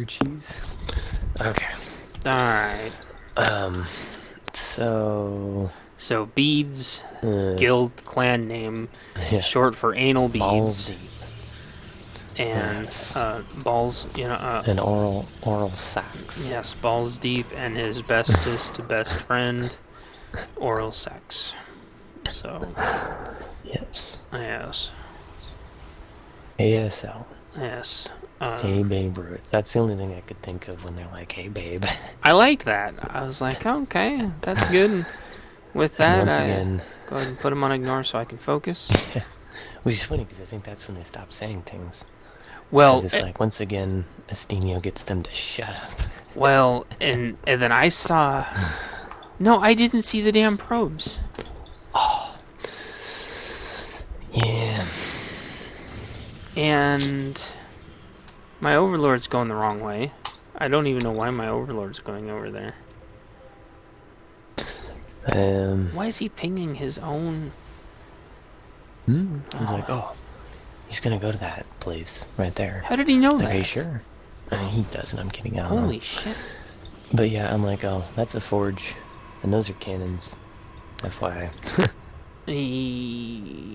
cheese. Okay. Alright. So beads, guild clan name, yeah. short for anal Balls beads. deep. And Yes. balls, And oral sex. yes, balls deep, and his bestest to best friend, oral sex. So, Yes. yes, ASL. yes. Hey Babe Ruth. That's the only thing I could think of when they're like, hey babe. I liked that. I was like, okay, that's good. With that, Once again, go ahead and put him on ignore so I can focus. which is funny because I think that's when they stop saying things. Well, It's like, once again, Estinio gets them to shut up. well, and then I saw. No, I didn't see the damn probes. Oh. Yeah. And my overlord's going the wrong way. I don't even know why my overlord's going over there. Why is he pinging his own? He's like, oh, he's gonna go to that place right there. How did he know Like, that? are you sure? I mean, he doesn't. I'm kidding. I don't know. Holy shit. But yeah, I'm like, oh, that's a forge, and those are cannons. FYI.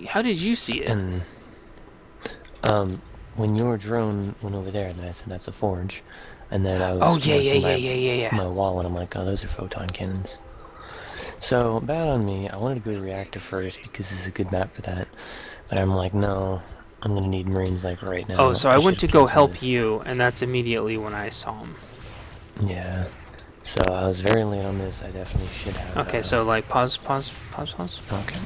How did you see it? And when your drone went over there, then I said that's a forge, and then I was yeah. my wall, and I'm like, oh, those are photon cannons. So bad on me. I wanted to go to the reactor first because this is a good map for that, but I'm like, no, I'm gonna need Marines like right now. Oh, so I went to go help this. you, and that's immediately when I saw him. Yeah. So I was very late on this. I definitely should have. Okay, so like pause. Okay.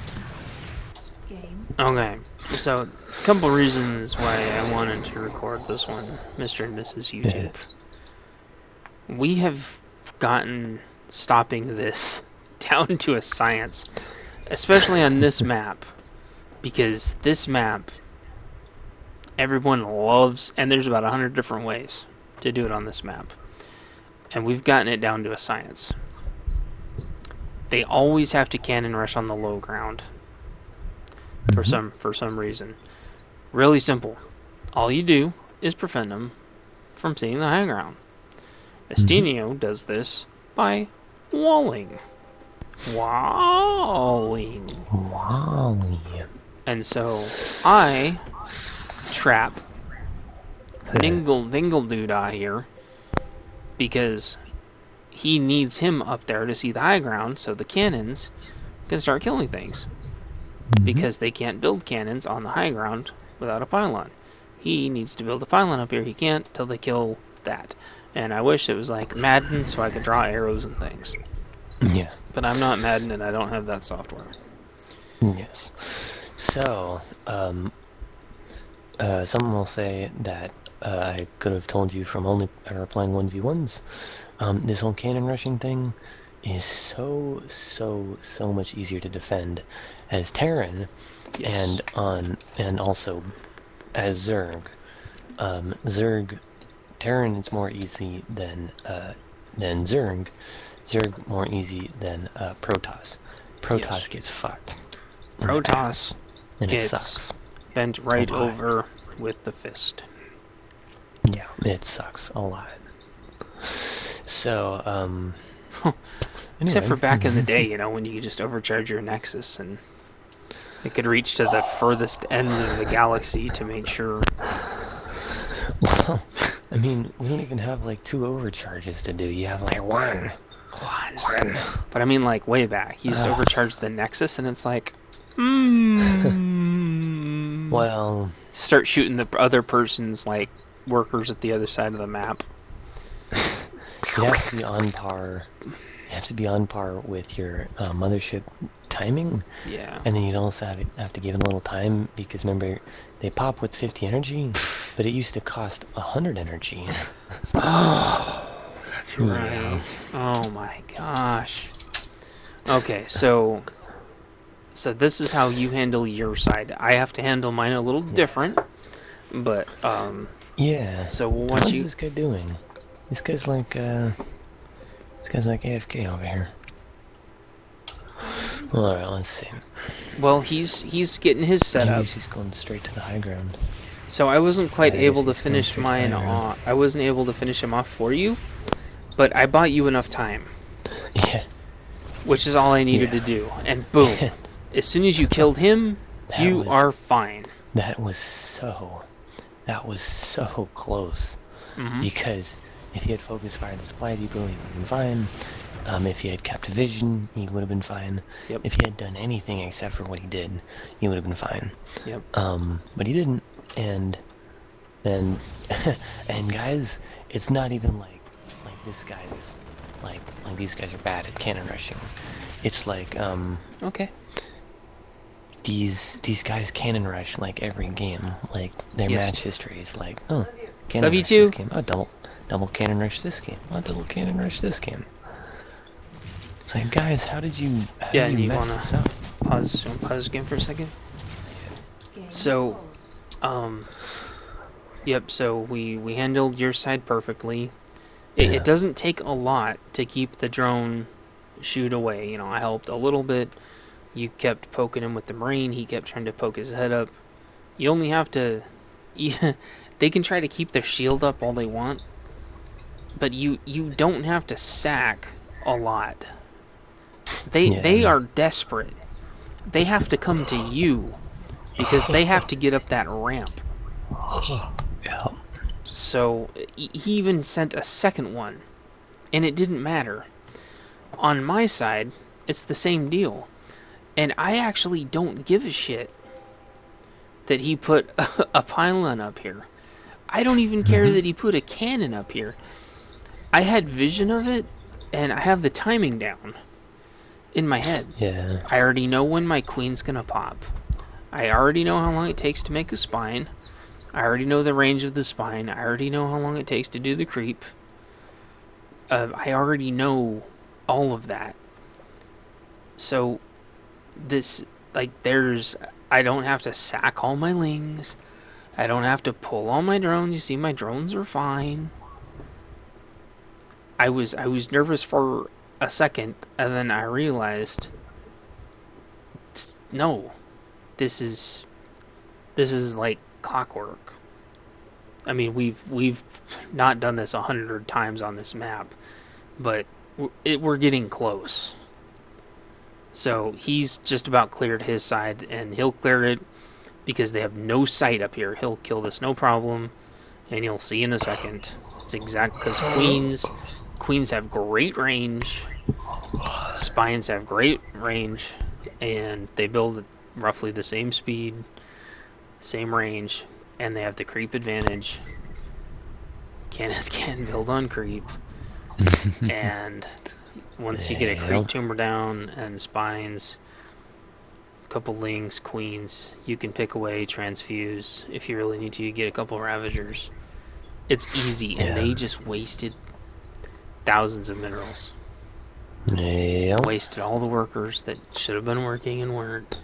Okay, so a couple reasons why I wanted to record this one, Mr. and Mrs. YouTube. Yeah. We have gotten stopping this down to a science, especially on this map, because this map, everyone loves, and there's about 100 different ways to do it on this map, and we've gotten it down to a science. They always have to cannon rush on the low ground. For some reason. Really simple. All you do is prevent them from seeing the high ground. Estinio does this by walling. Walling. And so I trap Dingle Doodah here because he needs him up there to see the high ground so the cannons can start killing things. Because they can't build cannons on the high ground without a pylon. He needs to build a pylon up here. He can't till they kill that. And I wish it was like Madden so I could draw arrows and things. Yeah. But I'm not Madden and I don't have that software. Yes. So, someone will say that I could have told you from only playing 1v1s. This whole cannon rushing thing is so much easier to defend as Terran, Yes. and also as Zerg. Terran is more easy than Zerg. Zerg more easy than Protoss. Protoss gets fucked. Protoss And gets it sucks. bent right over with the fist. Yeah, it sucks a lot. So, Except anyway. for back in the day, when you could just overcharge your Nexus and it could reach to the furthest ends of the galaxy to make sure. Well, I mean, we don't even have like 2 overcharges to do. You have like one. But I mean, like way back, you just overcharged the Nexus, and it's like, Well, start shooting the other person's like workers at the other side of the map. you have to be on par. You have to be on par with your mothership timing. Yeah. And then you'd also have to give it a little time because remember, they pop with 50 energy, but it used to cost 100 energy. Oh, that's right. Yeah. Oh my gosh. Okay, so this is how you handle your side. I have to handle mine a little different, but yeah. So what's once this guy doing? This guy's like AFK over here. Alright, let's see. Well, he's getting his setup. He's just going straight to the high ground. So I wasn't quite I guess able to he's going finish first mine time around. off. I wasn't able to finish him off for you, but I bought you enough time, Yeah, which is all I needed to yeah. do. And boom, as soon as you killed him, that you was are fine. that was so that was so close. Mm-hmm. Because if he had focus fire the supply depot, he would have been fine. If he had kept vision, he would have been fine. Yep. If he had done anything except for what he did, he would have been fine. Yep. But he didn't, and and guys, it's not even like this guy's like these guys are bad at cannon rushing. It's like Okay. these guys cannon rush like every game. Like their Yes. match history is like, oh, cannon Love you rush too. this game. Oh, double cannon rush this game. Oh, double cannon rush this game. It's like, guys, how did you Yeah, and you mess wanna this up? pause again for a second. So, yep. So we handled your side perfectly. Yeah. It doesn't take a lot to keep the drone shoot away. You know, I helped a little bit. You kept poking him with the marine. He kept trying to poke his head up. You only have to. They can try to keep their shield up all they want, but you don't have to sack a lot. They are desperate. They have to come to you because they have to get up that ramp. Yeah. So he even sent a second one, and it didn't matter. On my side, it's the same deal, and I actually don't give a shit that he put a pylon up here. I don't even care that he put a cannon up here. I had vision of it, and I have the timing down in my head. Yeah. I already know when my queen's gonna pop. I already know how long it takes to make a spine. I already know the range of the spine. I already know how long it takes to do the creep. I already know all of that. So, this, like, I don't have to sack all my lings. I don't have to pull all my drones. You see, my drones are fine. I was nervous for a second, and then I realized, no, this is like clockwork. I mean, we've not done this 100 times on this map, but we're getting close. So he's just about cleared his side, and he'll clear it because they have no sight up here. He'll kill this no problem, and you'll see in a second. It's exact because queens have great range, spines have great range, and they build at roughly the same speed, same range, and they have the creep advantage. Cannons can build on creep, and once you get a creep tumor down and spines, a couple lings, queens, you can pick away, transfuse. If you really need to, you get a couple ravagers. It's easy, and they just wasted thousands of minerals. Yeah. Wasted all the workers that should have been working and weren't.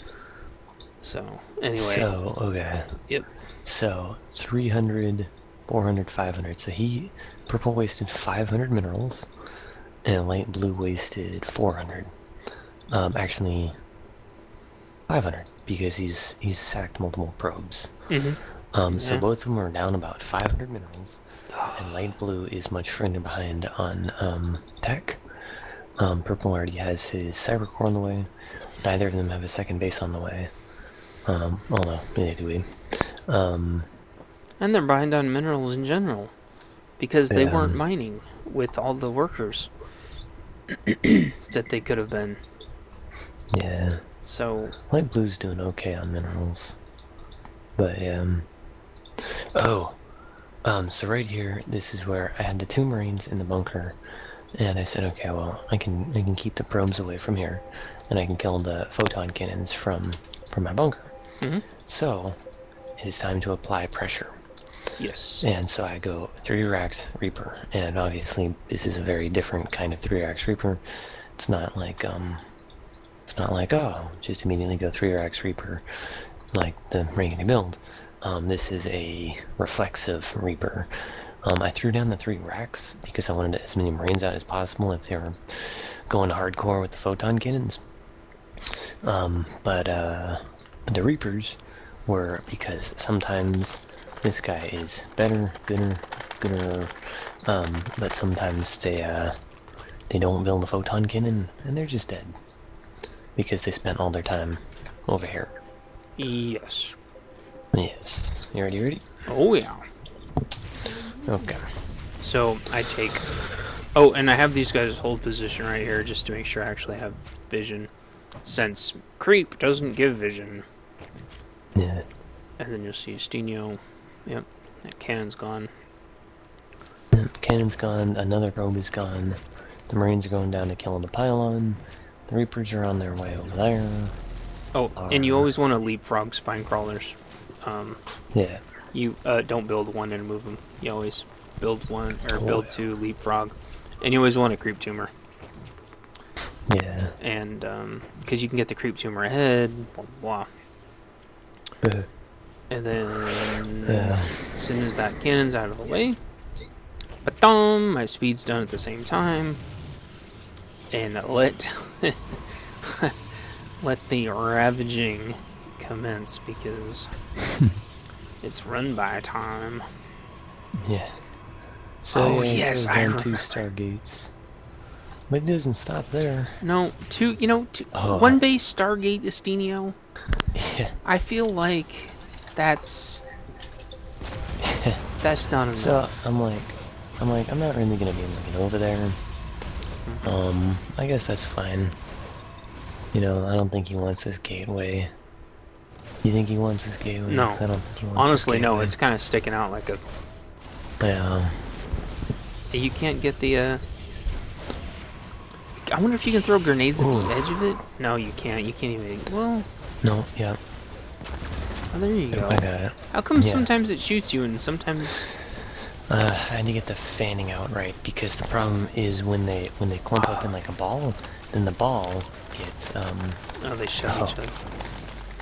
So, anyway. So, okay. Yep. So, 300, 400, 500. So purple wasted 500 minerals, and light blue wasted 400. Actually, 500, because he's sacked multiple probes. Mm-hmm. So both of them are down about 500 minerals, and light blue is much further behind on tech. Purple already has his cyber core on the way. Neither of them have a second base on the way. Although, neither do we. And they're behind on minerals in general, because they weren't mining with all the workers that they could have been. Yeah. So Light blue's doing okay on minerals. But, so right here, this is where I had the 2 marines in the bunker, and I said, okay, well, I can keep the probes away from here, and I can kill the photon cannons from my bunker. Mm-hmm. So, it is time to apply pressure. yes. And so I go 3 racks Reaper, and obviously this is a very different kind of 3 racks Reaper. It's not like just immediately go 3 racks Reaper like the regular build. This is a reflexive Reaper. I threw down the 3 racks because I wanted as many marines out as possible if they were going hardcore with the photon cannons. But the Reapers were, because sometimes This guy is better, gooder, but sometimes they don't build a photon cannon, and they're just dead. Because they spent all their time over here. Yes. Yes. You ready? Oh, yeah. Okay. So, I take... Oh, and I have these guys hold position right here just to make sure I actually have vision. Since creep doesn't give vision. Yeah. And then you'll see Steno. Yep. That cannon's gone. Cannon's gone. Another probe is gone. The Marines are going down to kill the pylon. The Reapers are on their way over there. Oh, and you always want to leapfrog spine crawlers. Yeah. You don't build one and move them. You always build one, or build two leapfrog. And you always want a creep tumor. Yeah. And, because you can get the creep tumor ahead, blah, blah, blah. And then, as soon as that cannon's out of the way, ba-dum, my speed's done at the same time. And let the ravaging commence, because it's run by time. Yeah. So, yes, I remember. 2 Stargates. But it doesn't stop there. No, one base Stargate Estino. Yeah. I feel like that's not enough. So I'm not really gonna be looking over there. I guess that's fine. I don't think he wants this gateway. You think he wants this gateway? No. I don't think he wants Honestly, this no. gateway. It's kind of sticking out like a. Yeah. You can't get the. I wonder if you can throw grenades at the edge of it. No, you can't. You can't even. Well. No. Yeah. Oh, there you go. I got it. How come sometimes it shoots you and sometimes? I had to get the fanning out right, because the problem is when they clump up in like a ball, then the ball gets Oh, they shot each other.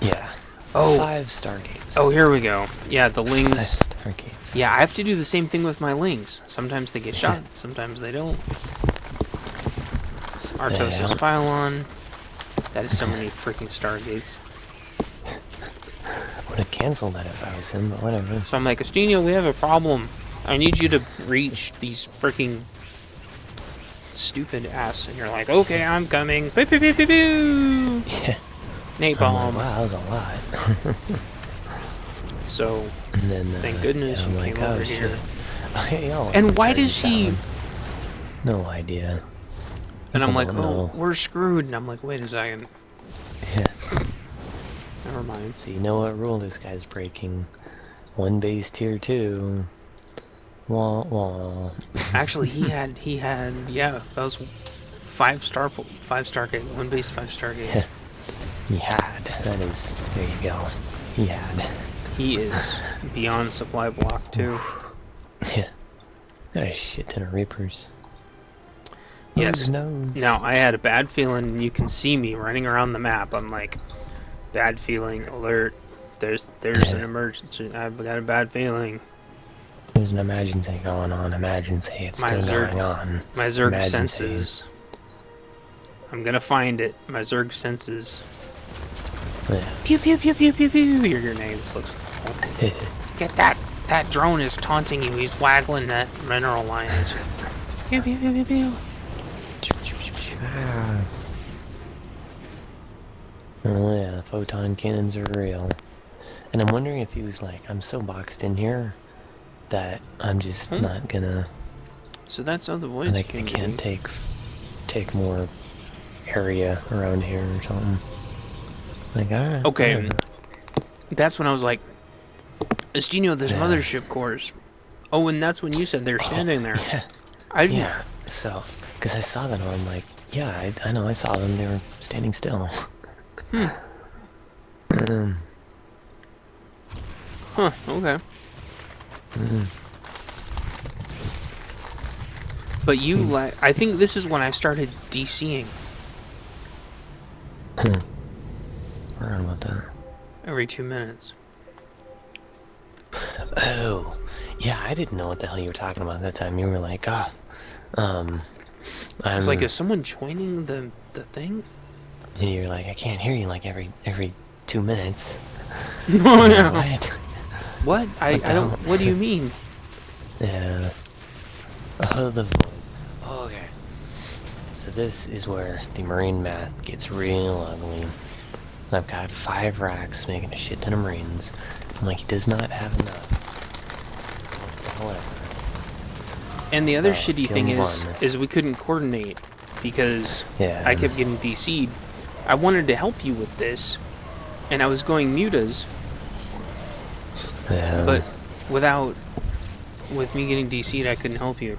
Yeah. Oh. 5 Stargates. Oh, here we go. Yeah, the 5 lings. Stargates. Yeah, I have to do the same thing with my lings. Sometimes they get shot, sometimes they don't. Artosis pylon. That is so many freaking Stargates. Would have canceled that if I was him, but whatever. So I'm like, Estino, we have a problem. I need you to reach these freaking stupid ass. And you're like, okay, I'm coming. Pew, pew, pew, pew, pew. Yeah. Napalm. Like, wow, that was a lot. So, and then, thank goodness you came over shit. here. Okay, And why does he... No idea. And I'm like, know. we're screwed. And I'm like, wait a second. Yeah. Never mind. So you know what rule this guy's breaking. 1 base tier 2. Wah wah. Actually, he had, yeah, that was 5-star gate, 1 base 5-star gates. He had. That is, there you go. He had. He is beyond supply block, too. Yeah. Got a shit ton of Reapers. Yes. Now, I had a bad feeling. You can see me running around the map. I'm like, bad feeling, alert. There's an emergency. I've got a bad feeling. There's an emergency going on. Emergency. It's still going on. My Zerg senses. I'm gonna find it. My Zerg senses. Yeah. Pew pew pew pew pew pew. Your grenades looks. Get that. That drone is taunting you. He's waggling that mineral lineage. Pew pew pew pew pew. Oh yeah, the photon cannons are real. And I'm wondering if he was like, I'm so boxed in here that I'm just not gonna. So that's how the voids like, I can't take more area around here or something. Like, alright. Okay. Whatever. That's when I was like, Estino, there's mothership cores. Oh, and that's when you said they're standing there. Yeah. So, because I saw them, I'm like, yeah, I know, I saw them. They were standing still. Huh, okay. But you, I think this is when I started DCing. Forgot about that. Every 2 minutes. Oh, yeah, I didn't know what the hell you were talking about that time. You were like, I was like, is someone joining the thing? You're like, I can't hear you like every 2 minutes. Oh, yeah. What? What? I don't. What do you mean? Yeah. Oh, the voids. Oh, okay. So this is where the marine math gets real ugly. I've got 5 racks making a shit ton of marines. I'm like, he does not have enough. However. And the other shitty kill thing one. is we couldn't coordinate because Yeah. I kept getting DC'd. I wanted to help you with this, and I was going mutas, Yeah. but with me getting DC'd, I couldn't help you.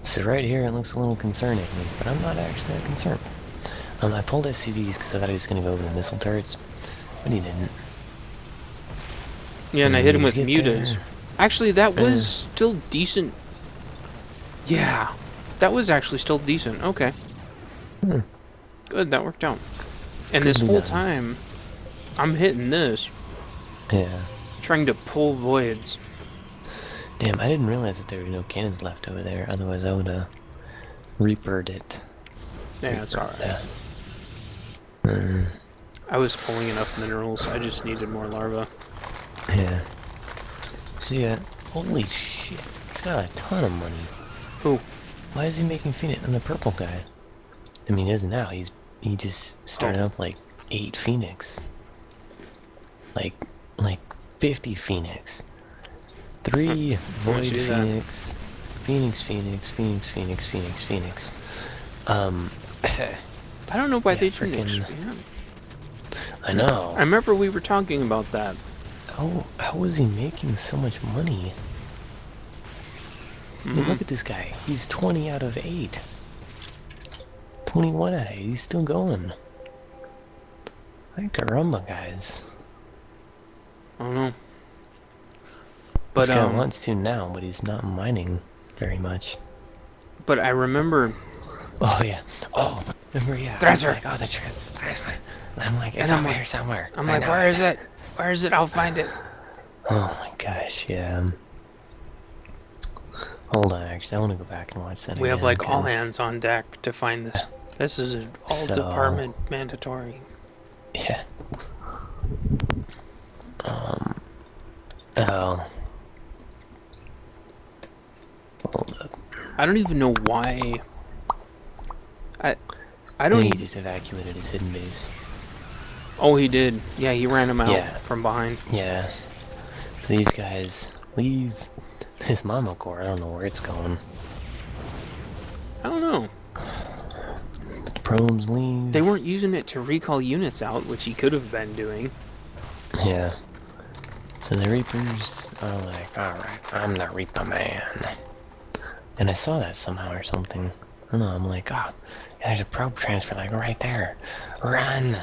So right here it looks a little concerning, but I'm not actually that concerned. I pulled SCVs because I thought he was going to go over the missile turrets, but he didn't. Yeah, and I hit him with Get mutas. there. Actually, that was still decent. Yeah, that was actually still decent. Okay. Good, that worked out. And this whole time, I'm hitting this, Yeah. trying to pull voids. Damn, I didn't realize that there were no cannons left over there, otherwise I would have reapered it. Yeah, it's alright. Yeah. I was pulling enough minerals, I just needed more larvae. Yeah. So yeah, holy shit, he's got a ton of money. Who? Why is he making Phoenix? I'm the purple guy. I mean, he isn't now. He just started up like 8 Phoenix. Like 50 Phoenix. 3 Void Phoenix. Phoenix. I don't know why Yeah, they didn't frickin- expand. I know. I remember we were talking about that. How is he making so much money? I mean, look at this guy. He's 20 out of 8. 21 out of 8. He's still going. Ay, caramba, guys. I don't know. But This guy wants to now, but he's not mining very much. But I remember. Oh yeah. Oh, remember? Yeah. Transfer. Like, oh, the transfer. I'm like, it's And I'm over like- here somewhere. I'm I like, know. where is it? Where is it? I'll find it. Oh my gosh, yeah. Hold on, actually, I want to go back and watch that. We have again, like all 'cause- hands on deck to find this. This is an all So- department mandatory. Yeah. Oh. Hold up. I don't even know why. I I don't think even. he just evacuated his hidden base. Oh, he did. Yeah, he ran him out Yeah. from behind. Yeah. These guys leave his mama core. I don't know where it's going. I don't know. The probes leave. They weren't using it to recall units out, which he could have been doing. Yeah. So the Reapers are like, alright, I'm the Reaper man. And I saw that somehow or something. I don't know, I'm like, oh, yeah, there's a probe transfer like right there. Run!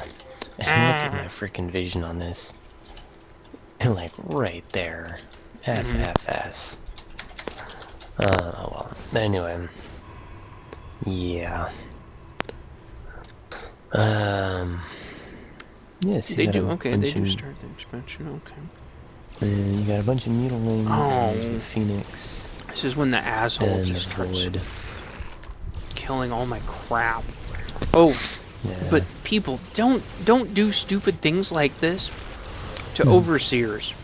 And look at my freaking vision on this. And like right there. FFS. Oh well. Anyway. Yeah. Yes, you They got do. a Okay, bunch they do of- start the expansion. Okay. And you got a bunch of mutilating, Oh. the Phoenix, This is when the asshole and just the starts Void. killing all my crap. Oh, Yeah. but people, don't do stupid things like this to overseers.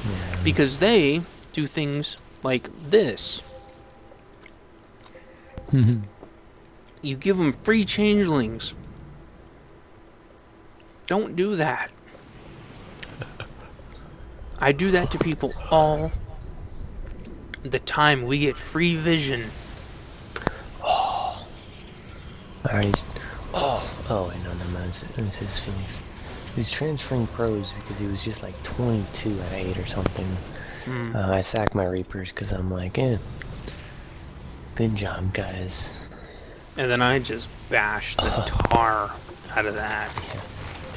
Yeah. Because they do things like this. You give them free changelings. Don't do that. I do that to people all the time. We get free vision. Alright, oh, wait, no, it's his Phoenix. He was transferring pros because he was just like 22 out of 8 or something. I sacked my Reapers because I'm like, good job, guys. And then I just bash the tar out of that. Yeah.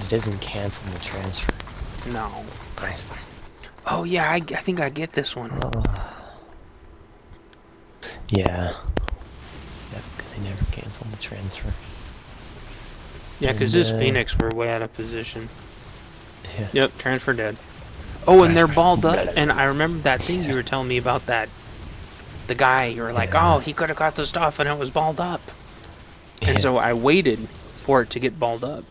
It doesn't cancel the transfer. No. Nice. Oh yeah, I think I get this one. Yeah. Yeah, because they never canceled the transfer. Yeah, because And, this Phoenix were way out of position. Yeah. Yep, transfer dead. Oh, and they're balled up. And I remember that thing you were telling me about that. The guy, you were like, oh, he could have got the stuff and it was balled up. And Yeah. so I waited for it to get balled up.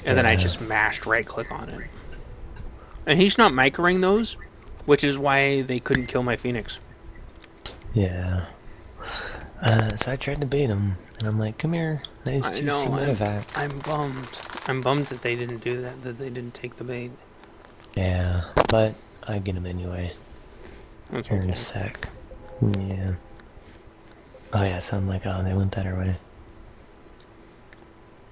And then I Yeah. just mashed right click on it. And he's not microing those, which is why they couldn't kill my Phoenix. Yeah. So I tried to bait him, and I'm like, come here, nice I juicy know, medevac. I'm bummed. I'm bummed that they didn't do that, that they didn't take the bait. Yeah, but I get him anyway. That's Here in okay. a sec. Yeah. Oh yeah, so I'm like, oh, they went that our way.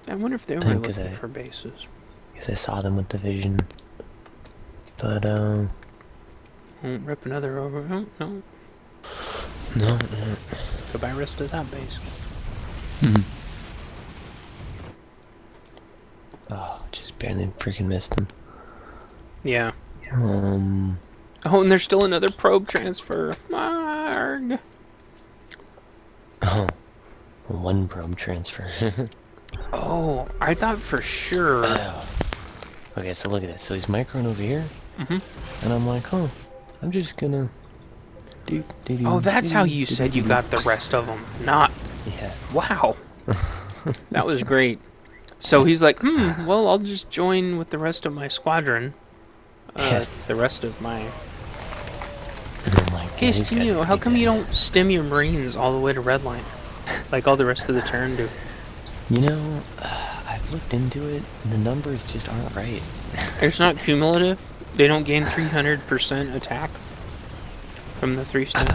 I wonder if they were think 'cause looking for bases. Because I saw them with the vision. But, Won't rip another over. Oh, no. no. Goodbye rest of that base. Oh, just barely freaking missed him. Yeah. Um, Oh, and there's still another probe transfer. Marg. oh, one probe transfer. Oh, I thought for sure. Oh. Okay, so look at this. So he's microing over here, and I'm like, oh, I'm just gonna. Oh, that's how you said you got the rest of them. Not. Yeah. Wow. That was great. So he's like, well, I'll just join with the rest of my squadron. Yeah. The rest of my... And I'm like, Hey, yeah, these guys Steno, are how pretty come you bad. don't stem your Marines all the way to Redline? Like all the rest of the turn do. You know, I've looked into it, and the numbers just aren't right. It's not cumulative. They don't gain 300% attack from the 3 stems.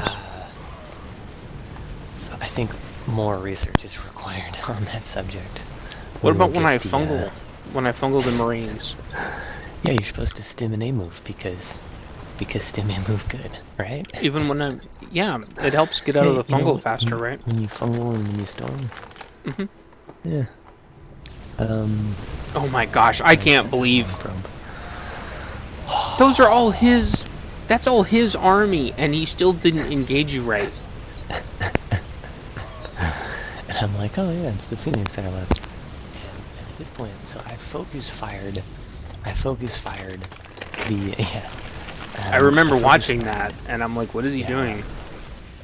I think more research is required on that subject. What about we when get I the, fungal? When I fungal the Marines? Yeah, you're supposed to stim an A move because stim A move good, right? Even when I'm... Yeah, it helps get out of the You know, fungal faster, right? When you fungal and when you storm. Yeah. Oh my gosh, I can't believe... Probe. Those are all his... That's all his army, and he still didn't engage you right. And I'm like, oh yeah, it's the Phoenix that are left. And at this point, so I focus fired the, yeah. I remember watching that, and I'm like, what is he doing?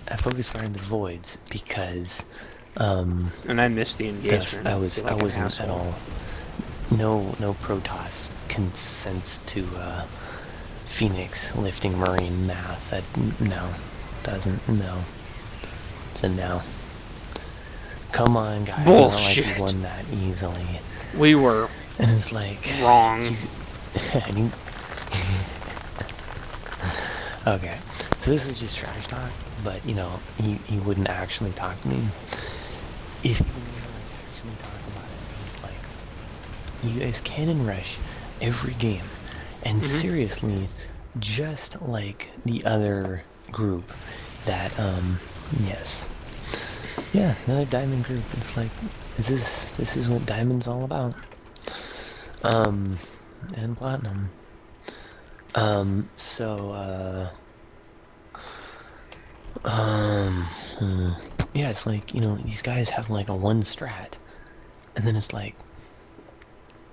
I focus fired the voids because, And I missed the engagement. I was feel like I an wasn't asshole. at all. No Protoss consents to Phoenix lifting Marine math. That no doesn't no. It's a no. Come on, guys. Bullshit. It's not like you won that easily. We were And it's like wrong. Okay, so this is just trash talk, but you know, he wouldn't actually talk to me. If he would actually talk about it, it's like, you guys cannon rush every game, and seriously, just like the other group that, yes. Yeah, another diamond group. It's like, this is what diamond's all about. And platinum. Yeah, it's like, you know, these guys have like a one strat, and then it's like,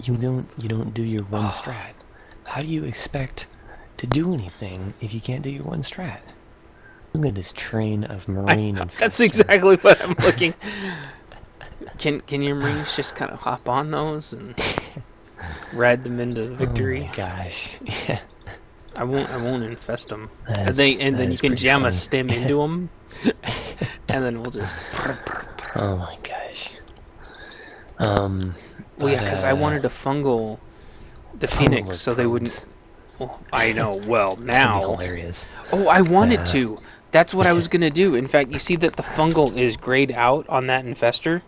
you don't do your one strat. How do you expect to do anything if you can't do your one strat? Look at this train of Marine and That's exactly what I'm looking. Can your Marines just kind of hop on those and ride them into victory? Oh my gosh. Yeah. I won't infest them. That's- And that then you is can pretty jam a funny. stem into them, and then we'll just. Oh my gosh. Well, yeah, because I wanted to fungal the Phoenix so they wouldn't. Well, I know. Well, now. Hilarious. Oh, I wanted Yeah. to. That's what I was gonna do. In fact, you see that the fungal is grayed out on that infester,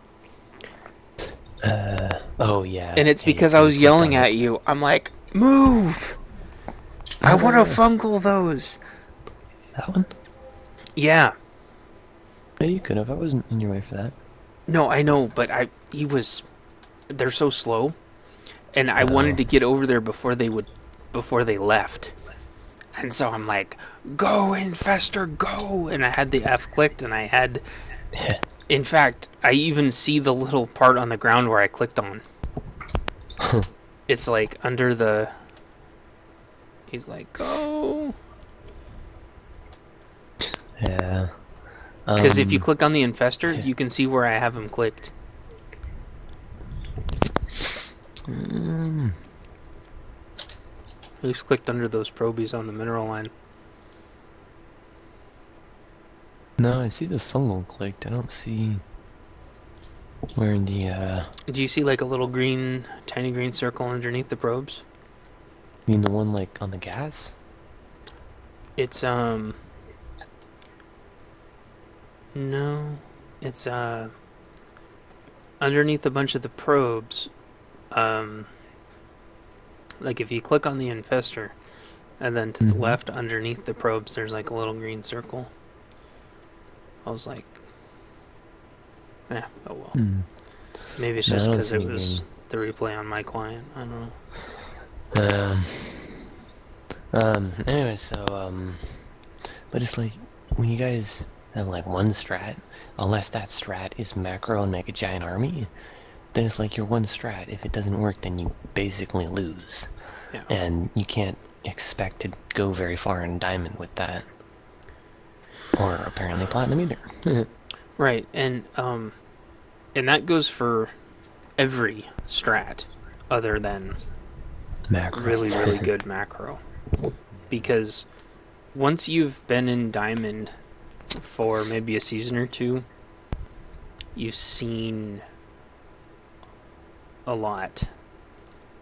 Oh yeah. and it's Hey, because I was you yelling clicked on at you. I'm like, move! I want to fungal those. that one. Yeah. Yeah, you could have. I wasn't in your way for that. No, I know, but they're so slow, and I wanted to get over there before they left. And so I'm like, go, Infester, go! And I had the F clicked, and I had... In fact, I even see the little part on the ground where I clicked on. It's like under the... He's like, go! Yeah. Because if you click on the Infester, you can see where I have him clicked. Who's clicked under those probies on the mineral line? No, I see the fungal clicked. I don't see where the, Do you see like a little green, tiny green circle underneath the probes? you mean the one, like, on the gas? It's, no. It's, underneath a bunch of the probes. Like if you click on the infestor, and then to the left underneath the probes, there's like a little green circle. I was like, oh well. Maybe it's just because it was the replay on my client. I don't know. Anyway, so, but it's like, when you guys have like one strat, unless that strat is macro and make a giant army, then it's like your one strat. If it doesn't work, then you basically lose. Yeah. And you can't expect to go very far in diamond with that. Or apparently platinum either. Right, and that goes for every strat other than macro. Really, really good macro. Because once you've been in diamond for maybe a season or two, you've seen a lot.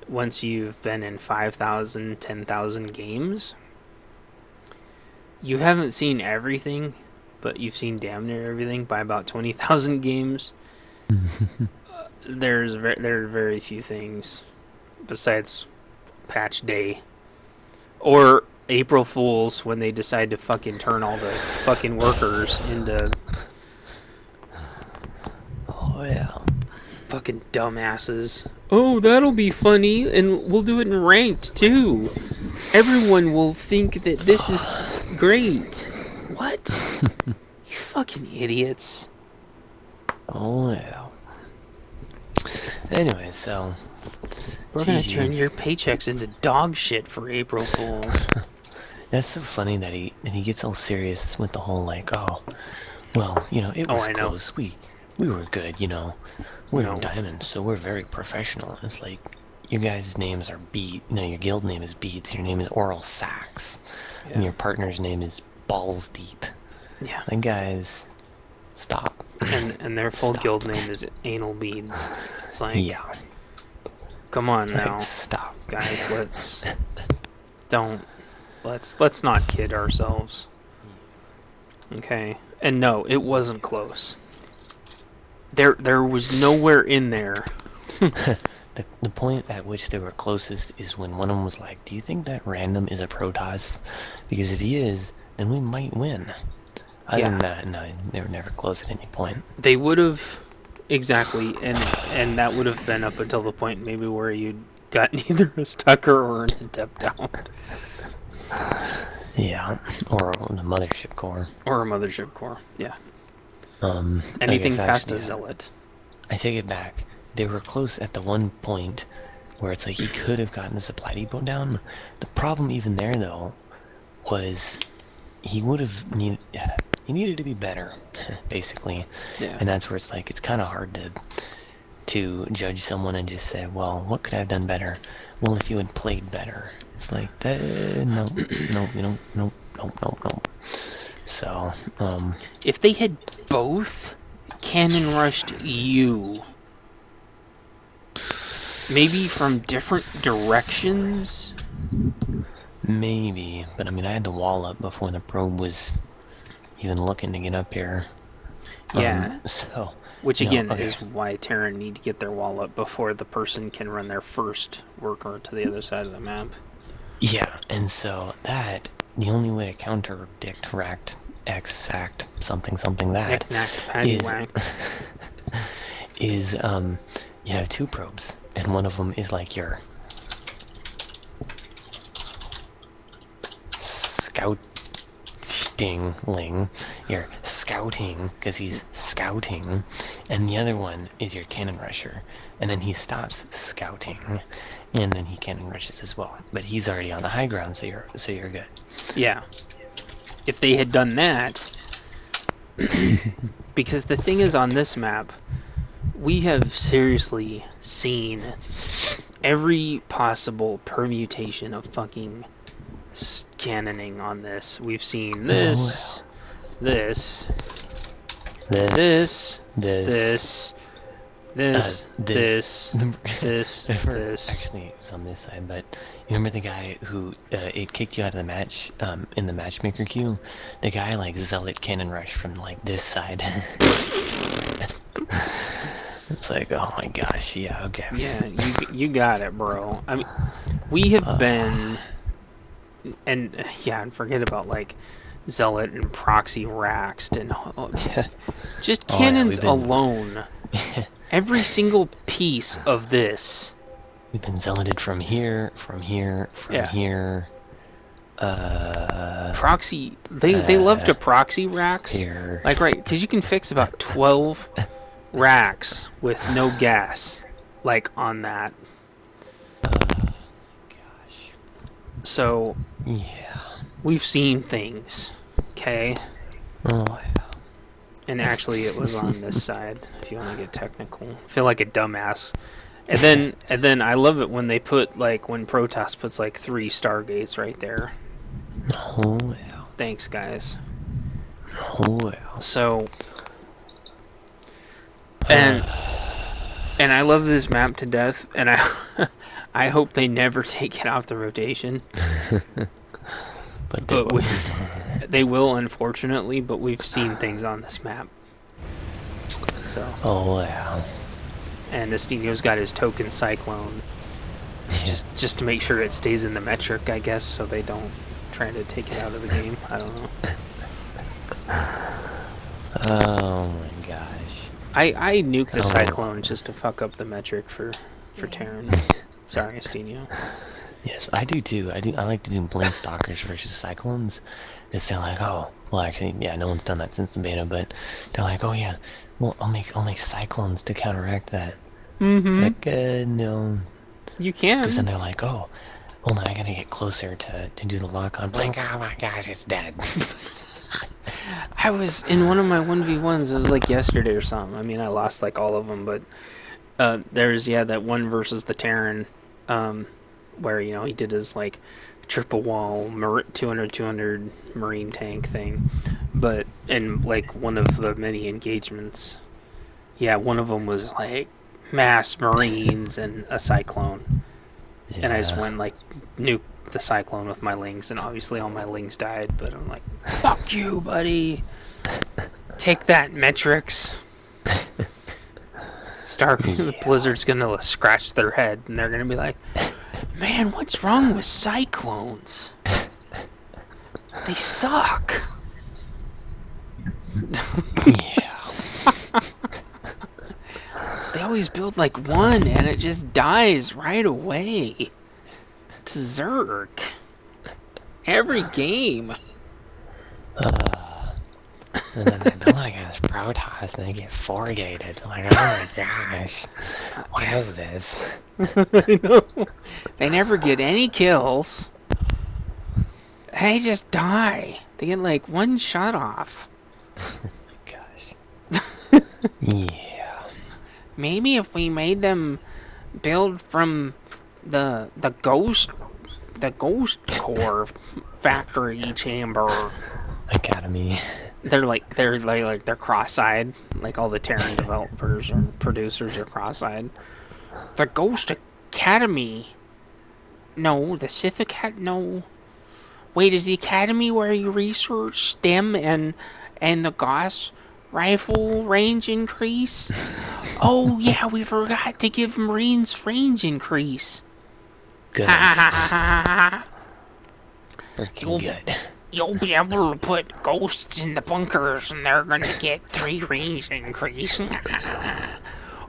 Once you've been in 5,000, 10,000 games, you haven't seen everything, but you've seen damn near everything by about 20,000 games. There are very few things besides patch day or April Fools when they decide to fucking turn all the fucking workers into fucking dumbasses. Oh, that'll be funny, and we'll do it in ranked too. Everyone will think that this is great. What? You fucking idiots. Oh, yeah. Anyway, so... We're gonna turn your paychecks into dog shit for April Fools. That's so funny that he gets all serious with the whole, like, oh, well, you know, it was close. We were good, you know. We're in diamonds, so we're very professional. It's like, your guys' names are your guild name is Beats, your name is Oral Sax, and your partner's name is Balls Deep. Yeah. And guys, stop. And their full guild name is Anal Beads. It's like, come on now, stop, guys. Let's not kid ourselves. Okay, and no, it wasn't close. There was nowhere in there. The point at which they were closest is when one of them was like, do you think that random is a Protoss? Because if he is, then we might win. Other than that, no, they were never close at any point. They would have, exactly, and that would have been up until the point maybe where you'd gotten either a Stucker or an Adept down. Yeah, or the Mothership Core. Or a Mothership Core, yeah. Anything past a Zealot. I take it back. They were close at the one point where it's like he could have gotten the supply depot down. The problem even there, though, was he needed to be better, basically. Yeah. And that's where it's like, it's kind of hard to judge someone and just say, well, what could I have done better? Well, if you had played better. It's like, no. So, if they had both cannon rushed you, maybe from different directions? Maybe, but I mean, I had the wall up before the probe was even looking to get up here. Yeah. Which again is why Terran need to get their wall up before the person can run their first worker to the other side of the map. Yeah, and so the only way to counterdict racked exact something that is you have two probes, and one of them is like your you're scouting because he's scouting, and the other one is your cannon rusher, and then he stops scouting, and then he cannon rushes as well, but he's already on the high ground, so you're good. Yeah, if they had done that, because the thing is, on this map we have seriously seen every possible permutation of fucking cannoning on this. We've seen this, this, this, this, this, this, this. Actually, it was on this side, but you remember the guy who it kicked you out of the match in the matchmaker queue? The guy like zealot cannon rush from like this side. It's like, oh my gosh, yeah, okay. Yeah, you got it, bro. I mean, we have been, and forget about like zealot and proxy raxed and just cannons alone. Every single piece of this. We've been zealoted from here, from here. Proxy. They love to proxy racks. Here. Like, right, because you can fix about 12 racks with no gas, like, on that. Gosh. So, yeah. we've seen things, okay? Oh, yeah. And actually, it was on this side, if you want to get technical. I feel like a dumbass. And then I love it when they put, like, when Protoss puts, like, 3 Stargates right there. Oh, yeah. Thanks, guys. Oh, yeah. So, and I love this map to death, and I hope they never take it off the rotation. But they will, unfortunately, but we've seen things on this map. So. Oh, yeah. And Estino's got his token Cyclone. Yeah. Just to make sure it stays in the metric, I guess, so they don't try to take it out of the game. I don't know. Oh my gosh. I nuke the Cyclone just to fuck up the metric for Terran. Sorry, Estino. Yes, I do too. I like to do Blink Stalkers versus Cyclones. Because they're like, oh, well, actually, yeah, no one's done that since the beta, but they're like, oh yeah, well, I'll make Cyclones to counteract that. Mm-hmm. It's like, no. You can. Because then they're like, oh, hold on, I gotta get closer to do the lock on Blink. Oh my gosh, it's dead. I was in one of my 1v1s, it was like yesterday or something. I mean, I lost like all of them, but there's, that one versus the Terran, where, he did his like triple wall 200 marine tank thing. But in like one of the many engagements, one of them was like mass marines and a Cyclone. Yeah. And I just went like nuke the Cyclone with my lings, and obviously all my lings died, but I'm like, fuck you, buddy. Take that, metrics. The Blizzard's gonna scratch their head, and they're gonna be like, man, what's wrong with Cyclones? They suck. Yeah. They always build like one, and it just dies right away. To Zerg. Every game. And then they build against Protoss and they get four-gated. Like, oh my gosh. What is this? I know. They never get any kills. They just die. They get like one shot off. Oh my gosh. Yeah. Maybe if we made them build from the ghost core factory chamber Academy. they're cross-eyed, like all the Terran developers and producers are cross-eyed. The Ghost Academy. No, the Sith Academy. No. Wait, is the Academy where you research STEM and the Gauss rifle range increase? Oh yeah, we forgot to give Marines range increase. Good. Freaking good. You'll be able to put ghosts in the bunkers and they're gonna get 3 range increase.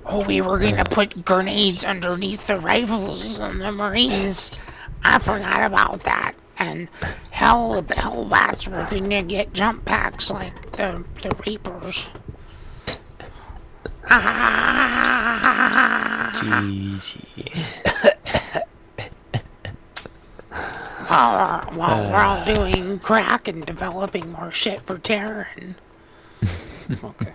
Oh, we were gonna put grenades underneath the rifles on the Marines. I forgot about that. And hell, the Hellbats were gonna get jump packs like the Reapers. While we're all doing crack and developing more shit for Terran. Okay.